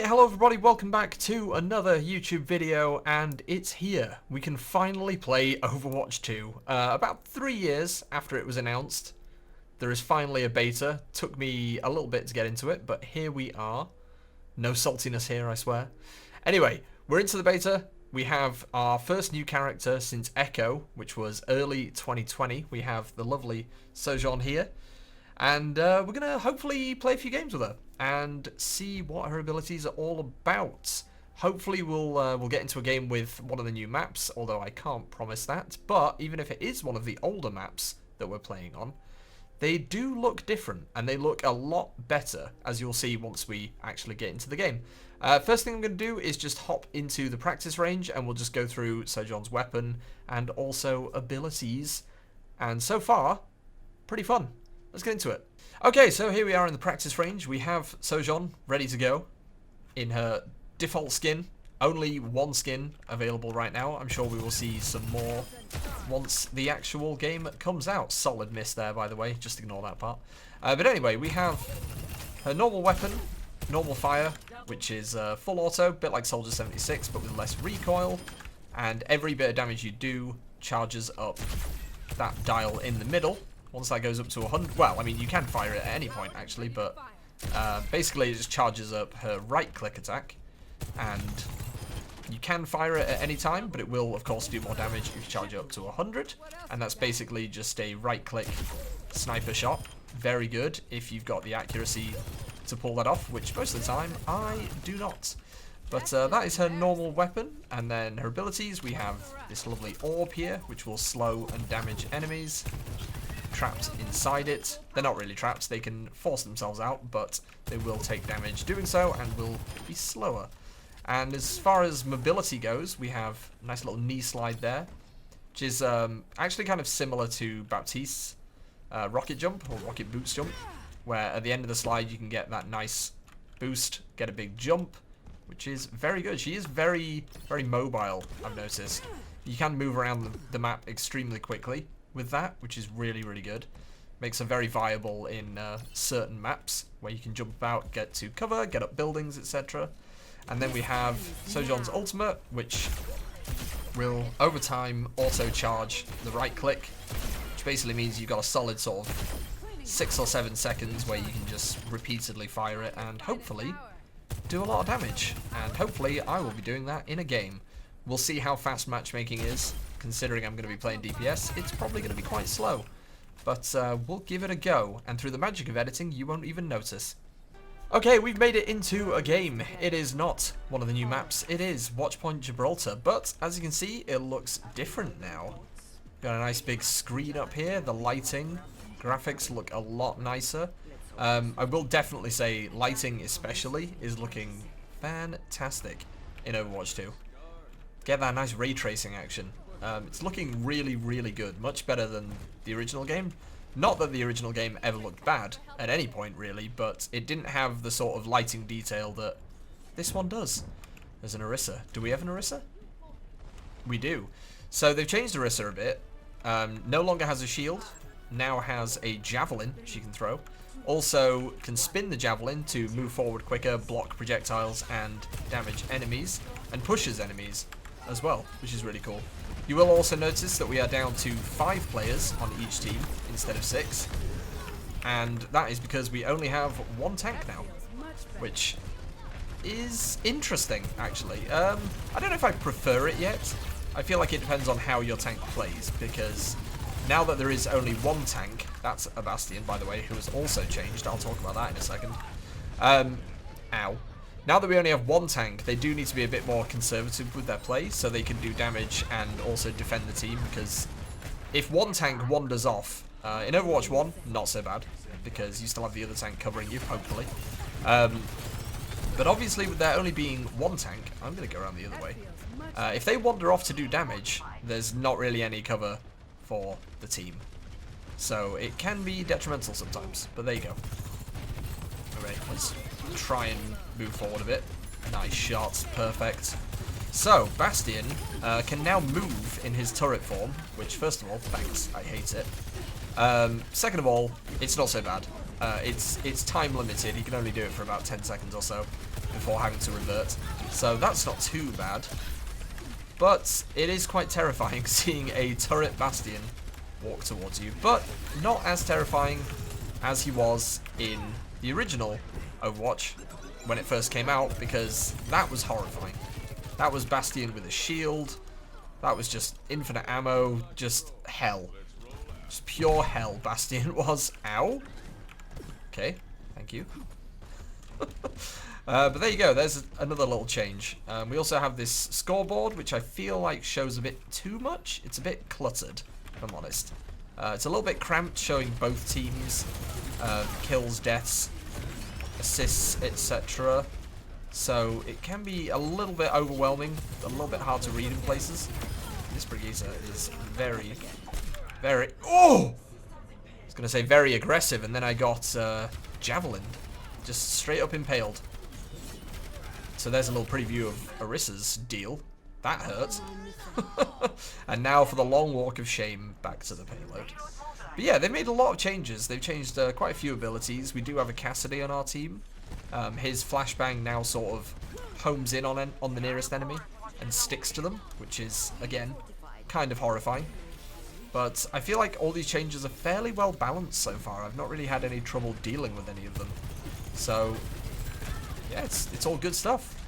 Right, hello everybody, welcome back to another YouTube video, and it's here. We can finally play Overwatch 2. About 3 years after it was announced, there is finally a beta. Took me a little bit to get into it, but here we are. No saltiness here, I swear. Anyway, we're into the beta. We have our first new character since Echo, which was early 2020. We have the lovely Sojourn here. And we're going to hopefully play a few games with her and see what her abilities are all about. Hopefully we'll get into a game with one of the new maps, although I can't promise that. But even if it is one of the older maps that we're playing on, they do look different and they look a lot better, as you'll see once we actually get into the game. First thing I'm going to do is just hop into the practice range and we'll just go through Sojourn's weapon and also abilities. And so far, pretty fun. Let's get into it. Okay, so here we are in the practice range. We have Sojourn ready to go in her default skin. Only one skin available right now. I'm sure we will see some more once the actual game comes out. Solid miss there, by the way. Just ignore that part. But anyway, we have her normal weapon, normal fire, which is full auto, a bit like Soldier 76, but with less recoil. And every bit of damage you do charges up that dial in the middle. Once that goes up to 100, well, I mean, you can fire it at any point, actually, but basically it just charges up her right-click attack, and you can fire it at any time, but it will, of course, do more damage if you charge it up to 100, and that's basically just a right-click sniper shot. Very good if you've got the accuracy to pull that off, which most of the time I do not. But that is her normal weapon, and then her abilities, we have this lovely orb here, which will slow and damage enemies trapped inside it. They're not really trapped, they can force themselves out, but they will take damage doing so and will be slower. And as far as mobility goes, we have a nice little knee slide there, which is actually kind of similar to Baptiste's rocket jump, or rocket boost jump, where at the end of the slide you can get that nice boost, get a big jump, which is very good. She is very, very mobile, I've noticed. You can move around the map extremely quickly with that, which is really, really good. Makes her very viable in certain maps where you can jump about, get to cover, get up buildings, etc. And then we have Sojourn's ultimate, which will over time auto charge the right click, which basically means you've got a solid sort of 6 or 7 seconds where you can just repeatedly fire it and hopefully do a lot of damage. And hopefully I will be doing that in a game. We'll see how fast matchmaking is. Considering I'm going to be playing DPS, it's probably going to be quite slow. But we'll give it a go, and through the magic of editing, you won't even notice. Okay, we've made it into a game. It is not one of the new maps, it is Watchpoint Gibraltar, but as you can see, it looks different now. Got a nice big screen up here, the lighting, graphics look a lot nicer. I will definitely say lighting especially is looking fantastic in Overwatch 2. Get that nice ray tracing action. It's looking really, really good. Much better than the original game. Not that the original game ever looked bad at any point, really, but it didn't have the sort of lighting detail that this one does. There's an Orisa. Do we have an Orisa? We do. So they've changed Orisa a bit. No longer has a shield. Now has a javelin she can throw. Also can spin the javelin to move forward quicker, block projectiles, and damage enemies, and pushes enemies as well, which is really cool. You will also notice that we are down to 5 players on each team instead of 6, and that is because we only have 1 tank now, which is interesting, actually. I don't know if I prefer it yet. I feel like it depends on how your tank plays, because now that there is only 1 tank, that's a Bastion, by the way, who has also changed. I'll talk about that in a second. Ow. Now that we only have 1 tank, they do need to be a bit more conservative with their play, so they can do damage and also defend the team, because if 1 tank wanders off, in Overwatch 1, not so bad, because you still have the other tank covering you, hopefully. But obviously, with there only being 1 tank, I'm going to go around the other way. If they wander off to do damage, there's not really any cover for the team. So it can be detrimental sometimes, but there you go. Alright, let's try and move forward a bit. Nice shots, perfect. So, Bastion can now move in his turret form, which, first of all, thanks, I hate it. Second of all, it's not so bad. It's time limited, he can only do it for about 10 seconds or so. before having to revert. So that's not too bad. But it is quite terrifying seeing a turret Bastion walk towards you. But not as terrifying as he was in the original Overwatch when it first came out, because that was horrifying. That was Bastion with a shield. That was just infinite ammo, just hell. Just pure hell Bastion was. Ow. Okay, thank you. But there you go, there's another little change. We also have this scoreboard, which I feel like shows a bit too much. It's a bit cluttered, if I'm honest. It's a little bit cramped, showing both teams, kills, deaths, assists, etc. So it can be a little bit overwhelming, a little bit hard to read in places. This Brigitte is very, oh! I was going to say very aggressive, and then I got javelined. Just straight up impaled. So there's a little preview of Orissa's deal. That hurt. And now for the long walk of shame back to the payload. But yeah, they made a lot of changes. They've changed quite a few abilities. We do have a Cassidy on our team. His flashbang now sort of homes in on the nearest enemy and sticks to them, which is, again, kind of horrifying. But I feel like all these changes are fairly well balanced so far. I've not really had any trouble dealing with any of them. So, yeah, it's all good stuff.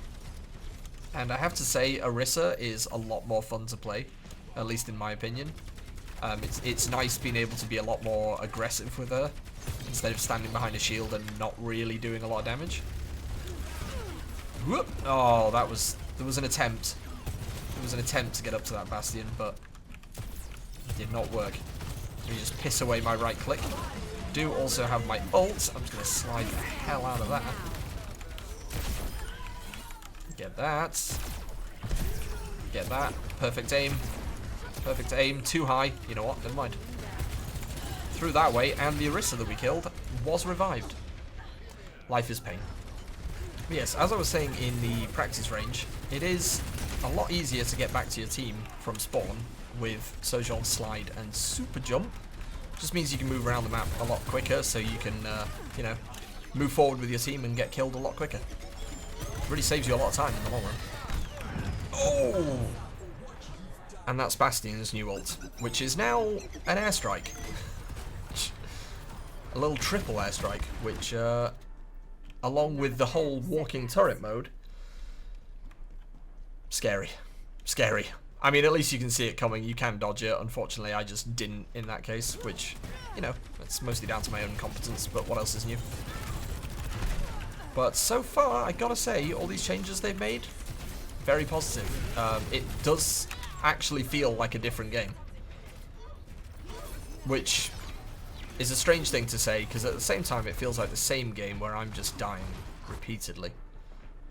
And I have to say, Orisa is a lot more fun to play, at least in my opinion. It's nice being able to be a lot more aggressive with her, instead of standing behind a shield and not really doing a lot of damage. Whoop! Oh, there was an attempt. There was an attempt to get up to that Bastion, but it did not work. Let me just piss away my right click. Do also have my ult. I'm just going to slide the hell out of that. Get that. Get that. Perfect aim. Perfect aim. Too high. You know what? Never mind. Through that way, and the Orisa that we killed was revived. Life is pain. But yes, as I was saying in the practice range, it is a lot easier to get back to your team from spawn with Sojourn slide and super jump. Just means you can move around the map a lot quicker, so you can, you know, move forward with your team and get killed a lot quicker. Really saves you a lot of time in the long run. Oh! And that's Bastion's new ult, which is now an airstrike. A little triple airstrike, which, along with the whole walking turret mode, scary. Scary. I mean, at least you can see it coming. You can dodge it. Unfortunately, I just didn't in that case, which, you know, that's mostly down to my own competence, but what else is new? But so far, I gotta say, all these changes they've made, very positive. It does actually feel like a different game, which is a strange thing to say, because at the same time, it feels like the same game where I'm just dying repeatedly.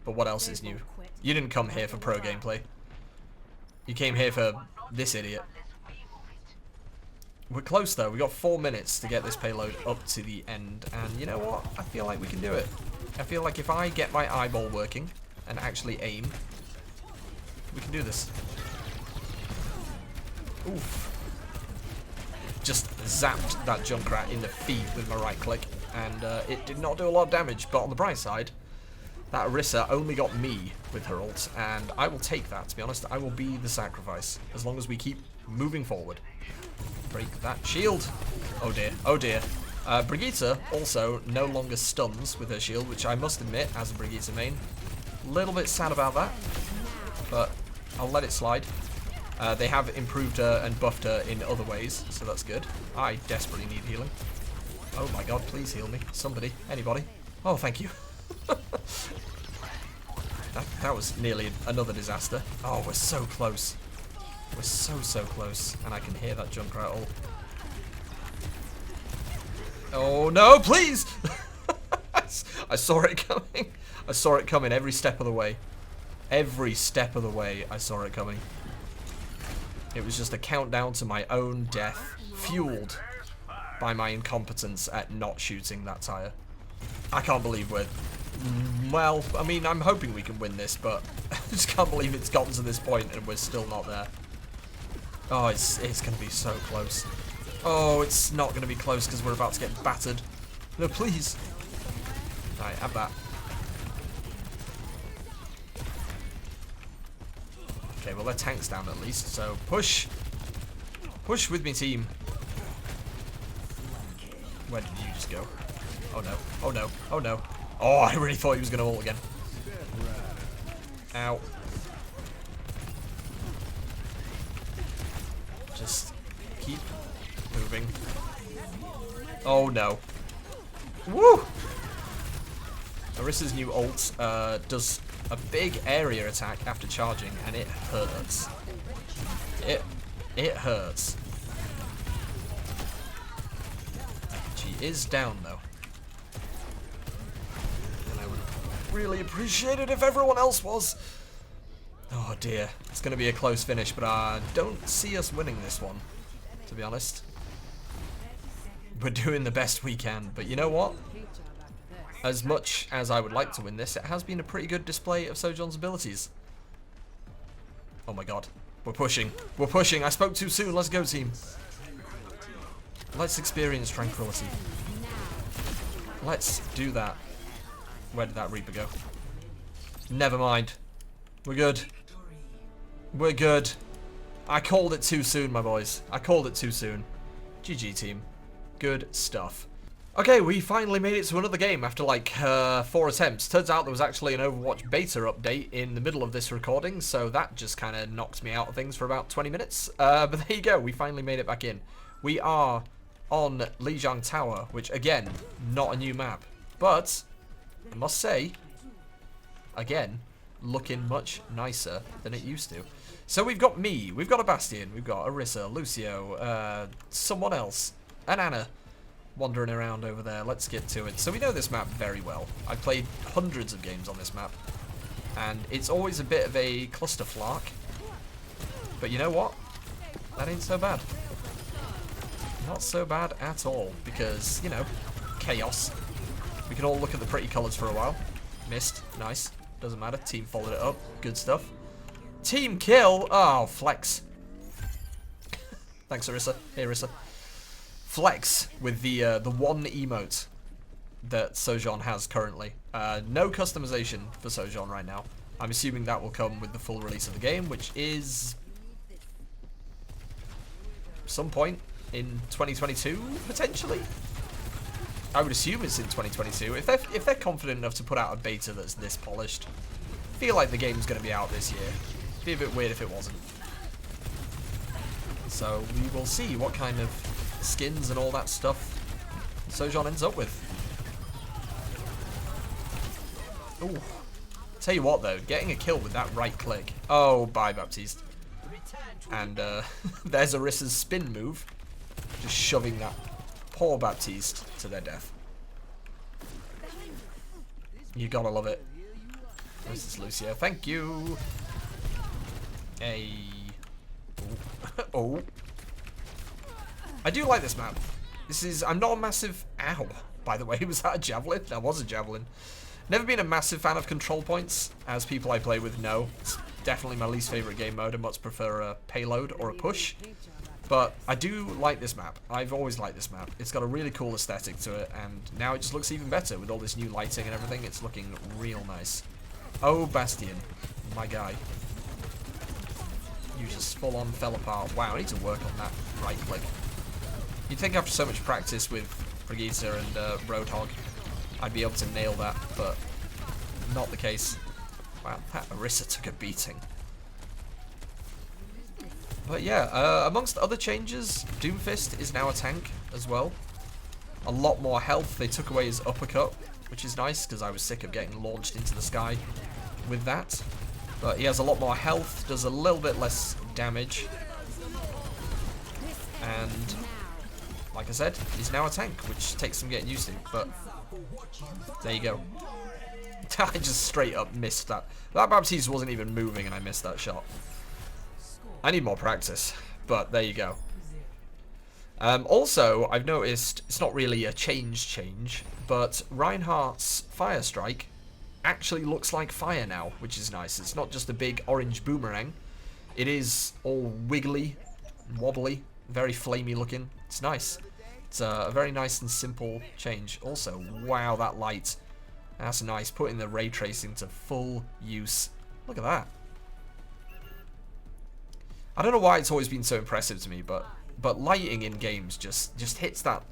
But what else is new? You didn't come here for pro gameplay. You came here for this idiot. We're close though. We got 4 minutes to get this payload up to the end, and you know what? I feel like we can do it. I feel like if I get my eyeball working and actually aim, we can do this. Oof. Just zapped that Junkrat in the feet with my right click, and it did not do a lot of damage, but on the bright side, that Orisa only got me with her ult, and I will take that, to be honest. I will be the sacrifice, as long as we keep moving forward. Break that shield. Oh dear, oh dear. Brigitte also no longer stuns with her shield, which I must admit, as a Brigitte main, a little bit sad about that, but I'll let it slide. They have improved her and buffed her in other ways, so that's good. I desperately need healing. Oh my god, please heal me. Somebody, anybody. Oh, thank you. That was nearly another disaster. Oh, we're so close. We're so close. And I can hear that Junkrat ult. Oh no, please! I saw it coming. I saw it coming every step of the way. Every step of the way, I saw it coming. It was just a countdown to my own death, fueled by my incompetence at not shooting that tire. I can't believe we're... Well, I mean, I'm hoping we can win this, but I just can't believe it's gotten to this point and we're still not there. Oh, it's going to be so close. Oh, it's not going to be close because we're about to get battered. No, please. Alright, have that. Okay, well, their tank's down at least, so push. Push with me, team. Where did you just go? Oh, no. Oh, no. Oh, no. Oh, I really thought he was going to ult again. Ow. Just keep moving. Oh, no. Woo! Orissa's new ult does a big area attack after charging, and it hurts. It hurts. She is down, though. And I would really appreciate it if everyone else was. Oh, dear. It's going to be a close finish, but I don't see us winning this one, to be honest. We're doing the best we can, but you know what? As much as I would like to win this, it has been a pretty good display of Sojourn's abilities. Oh my god. We're pushing. We're pushing. I spoke too soon. Let's go, team. Let's experience tranquility. Let's do that. Where did that Reaper go? Never mind. We're good. We're good. I called it too soon, my boys. I called it too soon. GG, team. Good stuff. Okay, we finally made it to another game after like 4 attempts. Turns out there was actually an Overwatch beta update in the middle of this recording, so that just kind of knocked me out of things for about 20 minutes. But there you go, we finally made it back in. We are on Lijiang Tower, which again, not a new map. But, I must say, again, looking much nicer than it used to. So we've got me, we've got a Bastion, we've got Orisa, Lucio, someone else, and Anna. Wandering around over there. Let's get to it. So we know this map very well. I've played hundreds of games on this map, and it's always a bit of a clusterflark. But you know what? That ain't so bad. Not so bad at all, because, you know, chaos. We can all look at the pretty colours for a while. Missed. Nice. Doesn't matter. Team followed it up. Good stuff. Team kill! Oh, flex. Thanks, Orisa. Hey, Orisa. Flex with the one emote that Sojourn has currently. No customization for Sojourn right now. I'm assuming that will come with the full release of the game, which is some point in 2022 potentially. I would assume it's in 2022. If they're confident enough to put out a beta that's this polished, I feel like the game's going to be out this year. It'd be a bit weird if it wasn't. So we will see what kind of skins and all that stuff Sojourn ends up with. Ooh. Tell you what though, getting a kill with that right click. Oh, bye Baptiste. And there's Orissa's spin move. Just shoving that poor Baptiste to their death. You gotta love it. This is Lucio. Thank you. Hey. Oh. I do like this map. I'm not a massive... Ow. By the way, was that a javelin? That was a javelin. Never been a massive fan of control points, as people I play with know. It's definitely my least favourite game mode. I much prefer a payload or a push. But I do like this map. I've always liked this map. It's got a really cool aesthetic to it, and now it just looks even better with all this new lighting and everything. It's looking real nice. Oh, Bastion. My guy. You just full on fell apart. Wow, I need to work on that right click. You'd think after so much practice with Brigitte and Roadhog, I'd be able to nail that, but not the case. Wow, that Orisa took a beating. But yeah, amongst other changes, Doomfist is now a tank as well. A lot more health. They took away his uppercut, which is nice, because I was sick of getting launched into the sky with that. But he has a lot more health, does a little bit less damage. And like I said, he's now a tank, which takes some getting used to, but there you go. I just straight up missed that. That Baptiste wasn't even moving and I missed that shot. I need more practice, but there you go. Also, I've noticed, it's not really a change, but Reinhardt's Fire Strike actually looks like fire now, which is nice. It's not just a big orange boomerang. It is all wiggly, and wobbly, very flamey looking. It's nice. It's a very nice and simple change. Also, wow, that light. That's nice. Putting the ray tracing to full use. Look at that. I don't know why it's always been so impressive to me, but lighting in games just hits that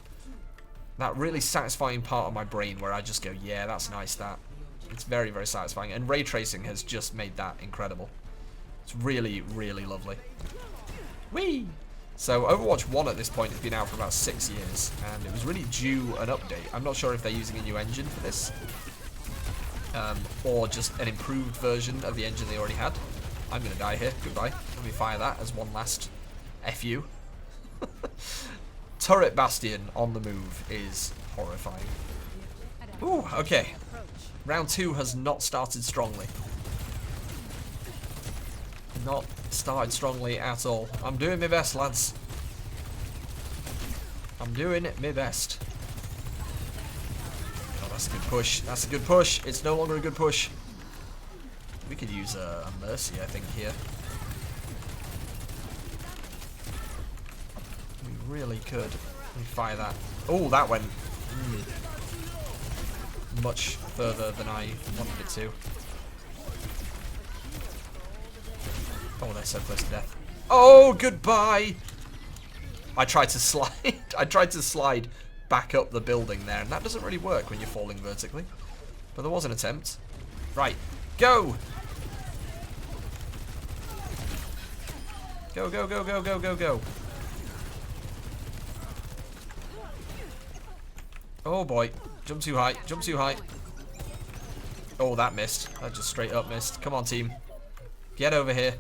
really satisfying part of my brain where I just go, yeah, that's nice. That it's very, very satisfying, and ray tracing has just made that incredible. It's really, really lovely. Whee! So Overwatch 1 at this point has been out for about 6 years, and it was really due an update. I'm not sure if they're using a new engine for this, or just an improved version of the engine they already had. I'm going to die here. Goodbye. Let me fire that as one last FU. Turret Bastion on the move is horrifying. Ooh, okay. Round 2 has not started strongly. Not started strongly at all. I'm doing my best, lads. I'm doing my best. Oh, that's a good push. That's a good push. It's no longer a good push. We could use a Mercy, I think, here. We really could. Let me fire that. Oh, that went much further than I wanted it to. Oh, they're so close to death. Oh, goodbye! I tried to slide. I tried to slide back up the building there, and that doesn't really work when you're falling vertically. But there was an attempt. Right, go! Go, go, go, go, go, go, go. Oh boy, jump too high, jump too high. Oh, that missed. That just straight up missed. Come on, team. Get over here.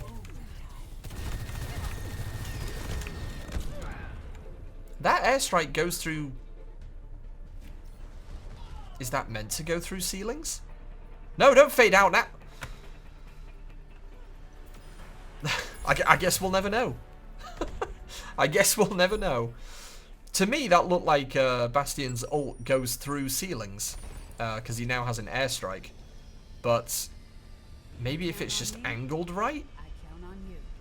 That airstrike goes through... Is that meant to go through ceilings? No, don't fade out now. I guess we'll never know. I guess we'll never know. To me, that looked like Bastion's ult goes through ceilings. Because he now has an airstrike. But maybe if it's just angled right,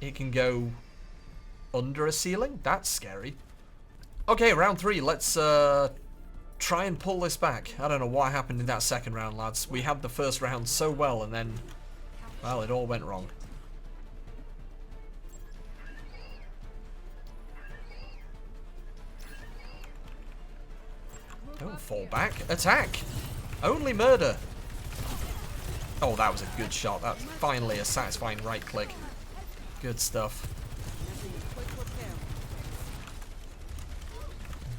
it can go under a ceiling? That's scary. Okay, round 3. Let's try and pull this back. I don't know what happened in that second round, lads. We had the first round so well, and then, well, it all went wrong. Don't fall back. Attack! Only murder! Oh, that was a good shot. That's finally a satisfying right click. Good stuff.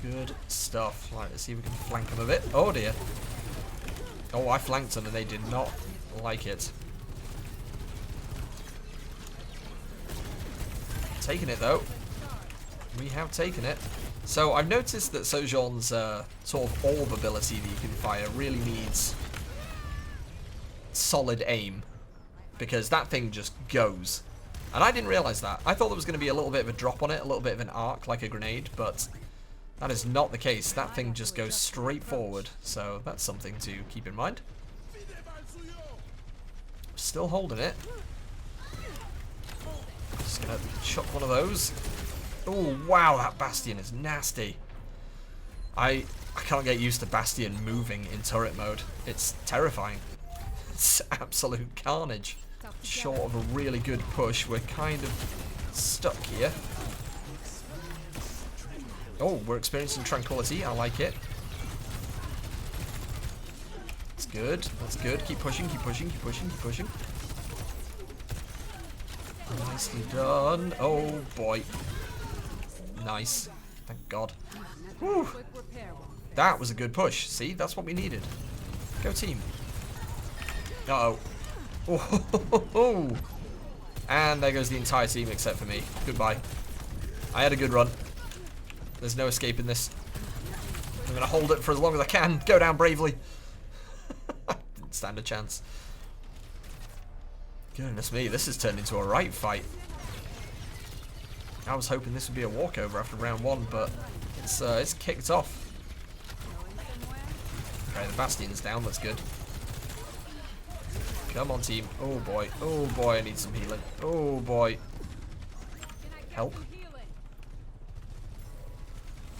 Good stuff. Right, let's see if we can flank them a bit. Oh dear. Oh, I flanked them and they did not like it. Taking it though. We have taken it. So I've noticed that Sojourn's sort of orb ability that you can fire really needs solid aim, because that thing just goes. And I didn't realise that. I thought there was going to be a little bit of a drop on it, a little bit of an arc like a grenade, but that is not the case. That thing just goes straight forward, so that's something to keep in mind. Still holding it. Just gonna chuck one of those. Oh wow, that Bastion is nasty. I can't get used to Bastion moving in turret mode. It's terrifying. It's absolute carnage. Short of a really good push, we're kind of stuck here. Oh, we're experiencing tranquility. I like it. That's good. That's good. Keep pushing, keep pushing, keep pushing, keep pushing. Nicely done. Oh, boy. Nice. Thank God. Whew. That was a good push. See? That's what we needed. Go team. Uh-oh. Oh, and there goes the entire team except for me. Goodbye. I had a good run. There's no escaping this. I'm going to hold it for as long as I can. Go down bravely. Didn't stand a chance. Goodness me, this has turned into a right fight. I was hoping this would be a walkover after round 1, but it's kicked off. Okay, the Bastion's down. That's good. Come on, team. Oh boy. Oh boy, I need some healing. Oh boy. Help.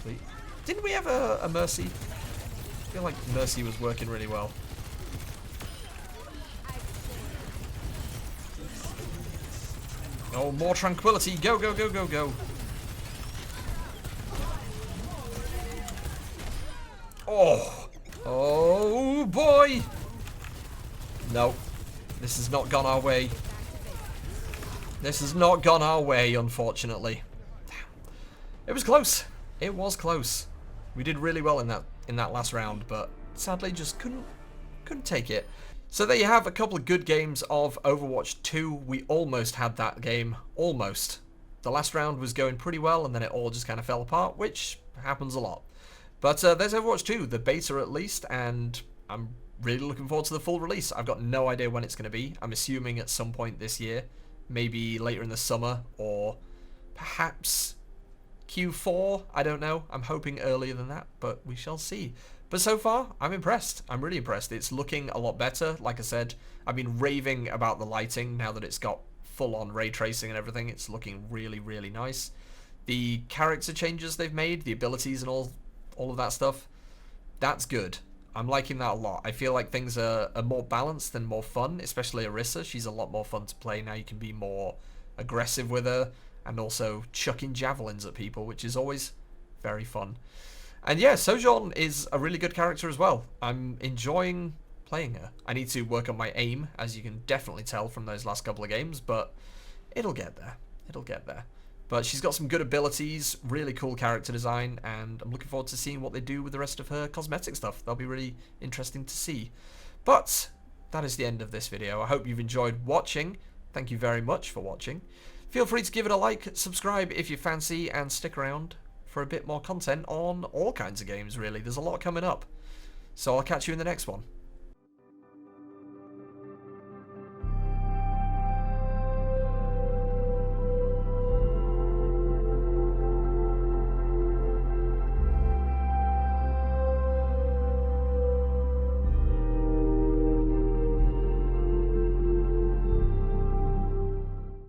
Please. Didn't we have a Mercy? I feel like Mercy was working really well. Oh, more tranquility. Go, go, go, go, go. Oh. Oh, boy. No. This has not gone our way. This has not gone our way, unfortunately. It was close. It was close. We did really well in that last round, but sadly just couldn't take it. So there you have a couple of good games of Overwatch 2. We almost had that game. Almost. The last round was going pretty well, and then it all just kind of fell apart, which happens a lot. But there's Overwatch 2, the beta at least, and I'm really looking forward to the full release. I've got no idea when it's going to be. I'm assuming at some point this year. Maybe later in the summer, or perhaps Q4, I don't know. I'm hoping earlier than that, but we shall see. But so far, I'm impressed. I'm really impressed. It's looking a lot better. Like I said, I've been raving about the lighting now that it's got full-on ray tracing and everything. It's looking really, really nice. The character changes they've made, the abilities and all of that stuff, that's good. I'm liking that a lot. I feel like things are more balanced and more fun, especially Orisa. She's a lot more fun to play now. You can be more aggressive with her and also chucking javelins at people, which is always very fun. And yeah, Sojourn is a really good character as well. I'm enjoying playing her. I need to work on my aim, as you can definitely tell from those last couple of games, but it'll get there. It'll get there. But she's got some good abilities, really cool character design, and I'm looking forward to seeing what they do with the rest of her cosmetic stuff. That'll be really interesting to see. But that is the end of this video. I hope you've enjoyed watching. Thank you very much for watching. Feel free to give it a like, subscribe if you fancy, and stick around for a bit more content on all kinds of games, really. There's a lot coming up. So I'll catch you in the next one.